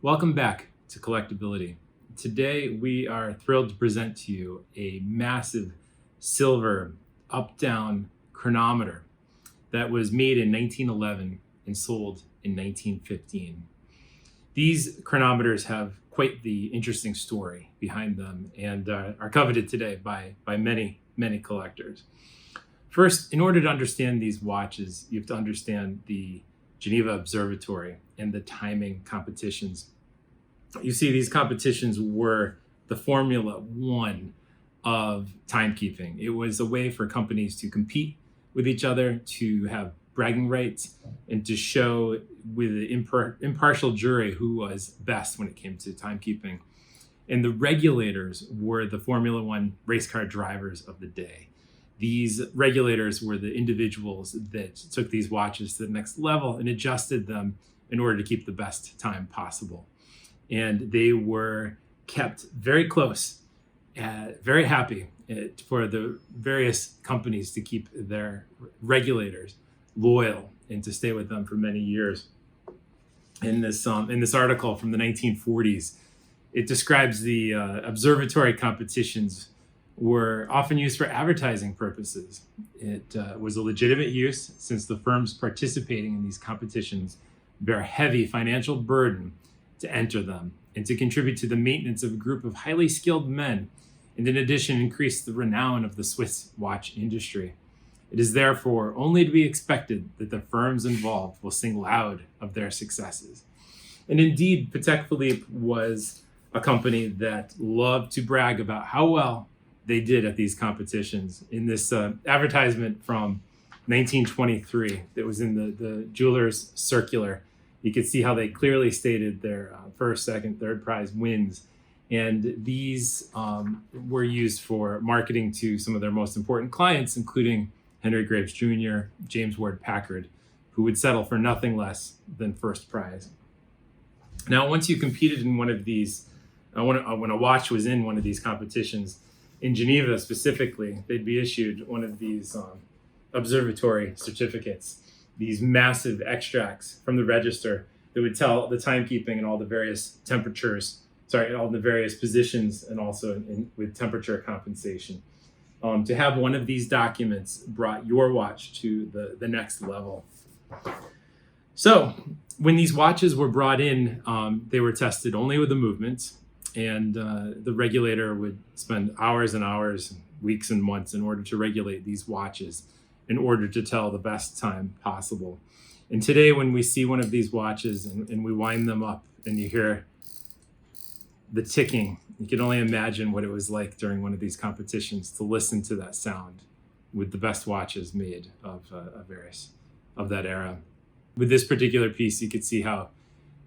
Welcome back to Collectability. Today we are thrilled to present to you a massive silver up-down chronometer that was made in 1911 and sold in 1915. These chronometers have quite the interesting story behind them and are coveted today by many, many collectors. First, in order to understand these watches, you have to understand the Geneva Observatory and the timing competitions. You see, these competitions were the Formula One of timekeeping. It was a way for companies to compete with each other, to have bragging rights, and to show with an impartial jury who was best when it came to timekeeping. And the regulators were the Formula One race car drivers of the day. These regulators were the individuals that took these watches to the next level and adjusted them in order to keep the best time possible. And they were kept very close, very happy for the various companies to keep their regulators loyal and to stay with them for many years. In this article from the 1940s, it describes the observatory competitions were often used for advertising purposes. It was a legitimate use since the firms participating in these competitions bear a heavy financial burden to enter them and to contribute to the maintenance of a group of highly skilled men, and in addition increase the renown of the Swiss watch industry. It is therefore only to be expected that the firms involved will sing loud of their successes. And indeed, Patek Philippe was a company that loved to brag about how well they did at these competitions. In this advertisement from 1923 that was in the Jeweler's Circular, you could see how they clearly stated their first, second, third prize wins. And these were used for marketing to some of their most important clients, including Henry Graves Jr., James Ward Packard, who would settle for nothing less than first prize. Now, once you competed in one of these, when a watch was in one of these competitions, in Geneva specifically, they'd be issued one of these observatory certificates, these massive extracts from the register that would tell the timekeeping and all the various all the various positions, and also with temperature compensation. To have one of these documents brought your watch to the next level. So when these watches were brought in, they were tested only with the movements, and the regulator would spend hours and hours, weeks and months in order to regulate these watches in order to tell the best time possible. And today when we see one of these watches and we wind them up and you hear the ticking, you can only imagine what it was like during one of these competitions to listen to that sound with the best watches made of that era. With this particular piece, you could see how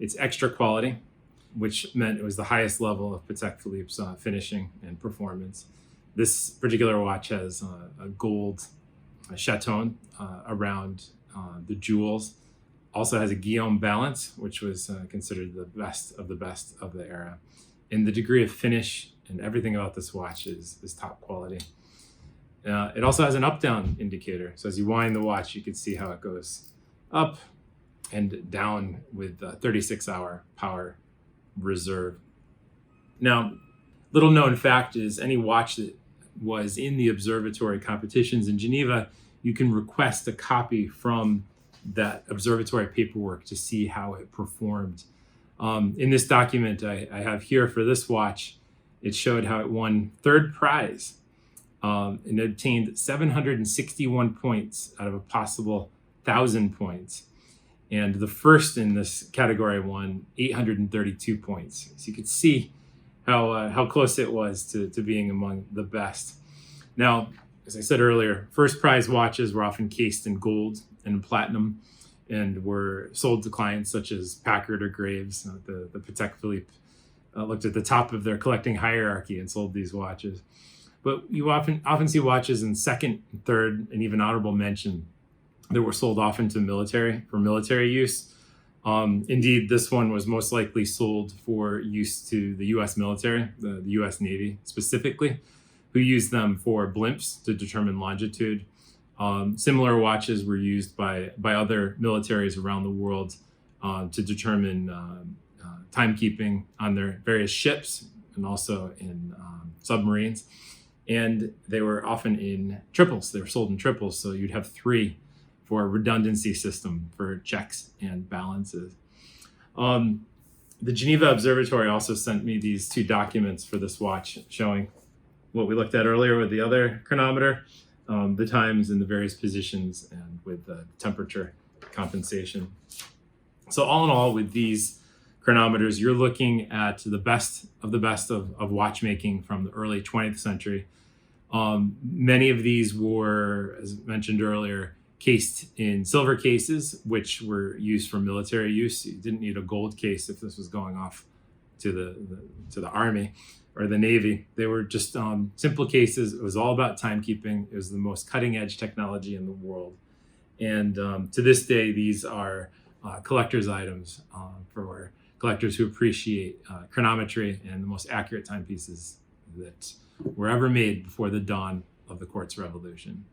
it's extra quality, which meant it was the highest level of Patek Philippe's finishing and performance. This particular watch has a gold chaton around the jewels. Also has a Guillaume balance, which was considered the best of the era. And the degree of finish and everything about this watch is top quality. It also has an up-down indicator. So as you wind the watch, you can see how it goes up and down with 36-hour power reserve. Now, little known fact is any watch that was in the observatory competitions in Geneva, you can request a copy from that observatory paperwork to see how it performed. In this document I have here for this watch, it showed how it won third prize and obtained 761 points out of a possible 1,000 points. And the first in this category won 832 points. So you could see how close it was to being among the best. Now, as I said earlier, first prize watches were often cased in gold and platinum and were sold to clients such as Packard or Graves. The Patek Philippe looked at the top of their collecting hierarchy and sold these watches. But you often see watches in second, third, and even honorable mention that were sold often to military use. Indeed, this one was most likely sold for use to the U.S. military, the U.S. Navy specifically, who used them for blimps to determine longitude. Similar watches were used by other militaries around the world to determine timekeeping on their various ships and also in submarines. And they were often in triples. They were sold in triples, so you'd have 3 for a redundancy system for checks and balances. The Geneva Observatory also sent me these 2 documents for this watch showing what we looked at earlier with the other chronometer, the times in the various positions and with the temperature compensation. So all in all, with these chronometers, you're looking at the best of watchmaking from the early 20th century. Many of these were, as mentioned earlier, cased in silver cases, which were used for military use. You didn't need a gold case if this was going off to the Army or the Navy. They were just simple cases. It was all about timekeeping. It was the most cutting edge technology in the world. And to this day, these are collector's items for collectors who appreciate chronometry and the most accurate timepieces that were ever made before the dawn of the quartz revolution.